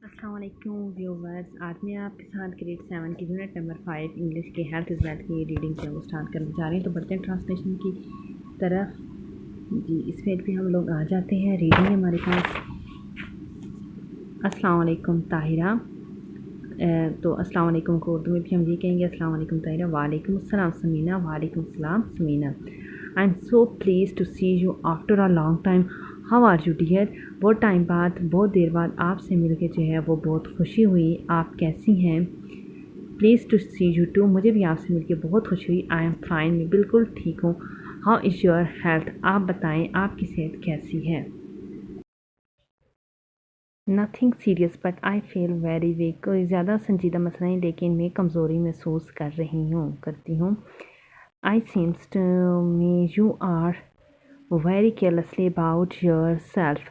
السلام علیکم ویورز، آج میں آپ کے ساتھ گریڈ 7 کی یونٹ نمبر 5 انگلش کے ہیلتھ از ویلتھ کی ریڈنگ جو اسٹارٹ کرنے جا رہے ہیں۔ تو بڑھتے ہیں ٹرانسلیشن کی طرف۔ جی اس پیج پہ ہم لوگ آ جاتے ہیں۔ ریڈنگ ہے ہمارے پاس۔ السلام علیکم طاہرہ۔ تو السلام علیکم کو اردو میں بھی ہم یہ کہیں گے السلام علیکم طاہرہ۔ وعلیکم السلام سمینہ۔ وعلیکم السلام Samina. I am so pleased to see you after a long time. How are you dear? بہت ٹائم بعد، بہت دیر بعد آپ سے مل کے جو ہے وہ بہت خوشی ہوئی۔ آپ کیسی ہیں؟ Pleased to see you too, مجھے بھی آپ سے مل کے بہت خوشی ہوئی۔ آئی ایم فائن، میں بالکل ٹھیک ہوں۔ How is your health? آپ بتائیں آپ کی صحت کیسی ہے؟ Nothing serious but I feel very weak, کوئی زیادہ سنجیدہ مسئلہ نہیں لیکن میں کمزوری محسوس کرتی ہوں۔ I seems to me you are very carelessly about yourself,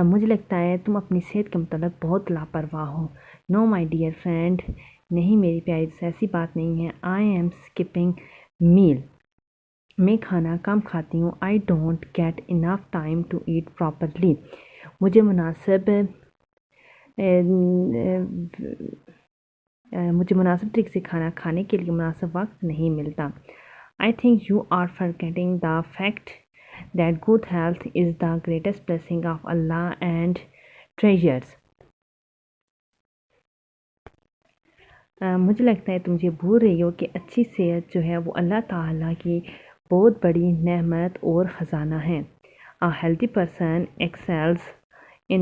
مجھے لگتا ہے تم اپنی صحت کے متعلق بہت لاپرواہ ہو۔ نو مائی ڈیئر فرینڈ، نہیں میری پیاری دوست، ایسی بات نہیں ہے۔ آئی ایم اسکپنگ میل، میں کھانا کم کھاتی ہوں۔ I don't get enough time to eat properly, مجھے مناسب طریقے سے کھانا کھانے کے لیے مناسب وقت نہیں ملتا۔ I think you are forgetting the fact that good health is the greatest blessing of Allah and treasures۔ مجھے لگتا ہے تم یہ بھول رہی ہو کہ اچھی صحت جو ہے وہ اللہ تعالیٰ کی بہت بڑی نعمت اور خزانہ ہے۔ A healthy person excels in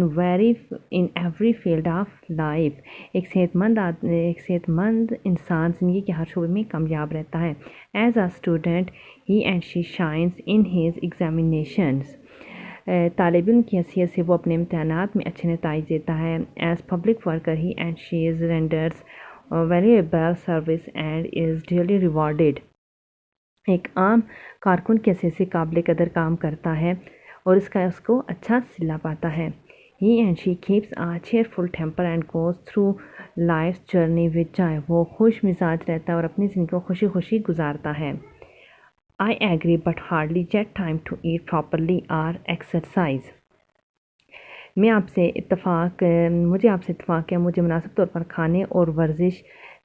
every field of life، ایک صحت مند انسان زندگی کے ہر شعبے میں کامیاب رہتا ہے۔ As a student he and she shines in his examinations، طالب علم کی حیثیت سے وہ اپنے امتحانات میں اچھے نتائج دیتا ہے۔ As public worker he and she renders valuable service and is duly rewarded، ایک عام کارکن کی حیثیت سے قابل قدر کام کرتا ہے اور اس کو اچھا صلہ پاتا ہے۔ He and she keeps a cheerful temper and goes through life's journey with joy، وہ خوش مزاج رہتا ہے اور اپنی زندگی کو خوشی خوشی گزارتا ہے۔ I agree but hardly get time to eat properly or exercise، مجھے آپ سے اتفاق ہے، مجھے مناسب طور پر کھانے اور ورزش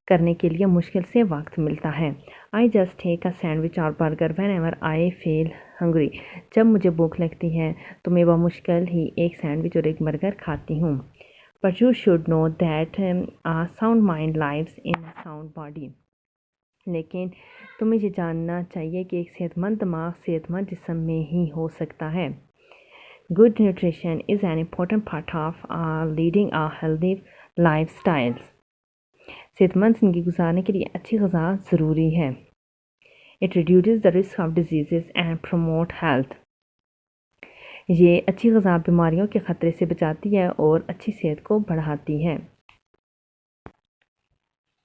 کرنے کے لیے مشکل سے وقت ملتا ہے۔ I just take a sandwich or burger whenever I feel hungry، جب مجھے بھوک لگتی ہے تو میں بمشکل ہی ایک سینڈوچ اور ایک برگر کھاتی ہوں۔ But you should know that a sound mind lives in a sound body، لیکن تمہیں یہ جاننا چاہیے کہ ایک صحت مند دماغ صحت مند جسم میں ہی ہو سکتا ہے۔ Good nutrition is an important part of leading a healthy lifestyle، صحت مند زندگی گزارنے کے لیے اچھی غذا ضروری ہے۔ It reduces the risk of diseases and promote health، یہ اچھی غذا بیماریوں کے خطرے سے بچاتی ہے اور اچھی صحت کو بڑھاتی ہے۔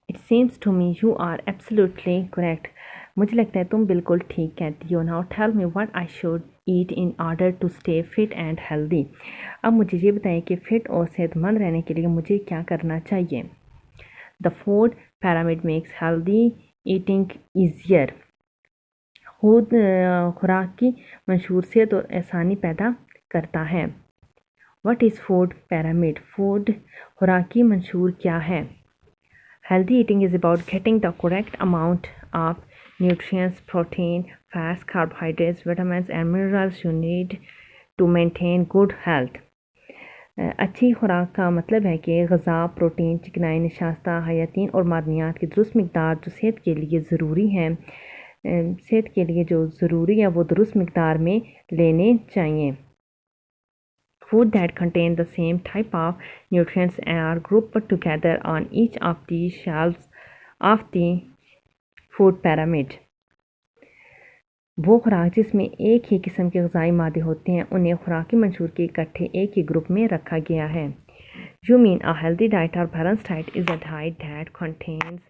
It seems to me you are absolutely correct، مجھے لگتا ہے تم بالکل ٹھیک کہتی ہو۔ Now tell me what I should eat in order to stay fit and healthy، اب مجھے یہ بتائیں کہ فٹ اور صحت مند رہنے کے لیے مجھے کیا کرنا چاہیے۔ The food pyramid makes healthy eating easier، خوراک کی منشور صحت اور آسانی پیدا کرتا ہے۔ What is food pyramid؟ خوراک کی منشور کیا ہے؟ Healthy eating is about getting the correct amount of nutrients, protein, fats, carbohydrates, vitamins and minerals you need to maintain good health۔ اچھی خوراک کا مطلب ہے کہ غذا، پروٹین، چکنائی، نشاستہ، حیاتین اور معدنیات کی درست مقدار جو صحت کے لیے ضروری ہے وہ درست مقدار میں لینے چاہیے۔ Food that contain the same type of nutrients are grouped together on each of the shelves of the food pyramid، وہ خوراک جس میں ایک ہی قسم کے غذائی مادے ہوتے ہیں انہیں خوراکی منشور کے اکٹھے ایک ہی گروپ میں رکھا گیا ہے۔ You mean a healthy diet or balanced diet is a diet that contains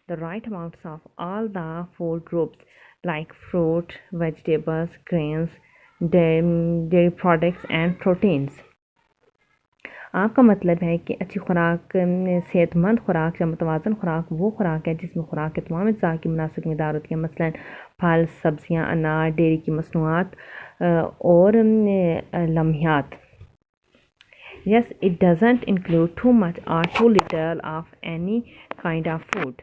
the right amounts of all the food groups like fruit, vegetables, grains, dairy products and proteins۔ آپ کا مطلب ہے کہ اچھی خوراک، صحت مند خوراک یا متوازن خوراک وہ خوراک ہے جس میں خوراک کے تمام اجزاء کی مناسب مقدار ہوتی ہے، مثلاً پھل، سبزیاں، اناج، ڈیری کی مصنوعات اور لمحیات۔ Yes, it doesn't include too much or too little of any kind of food.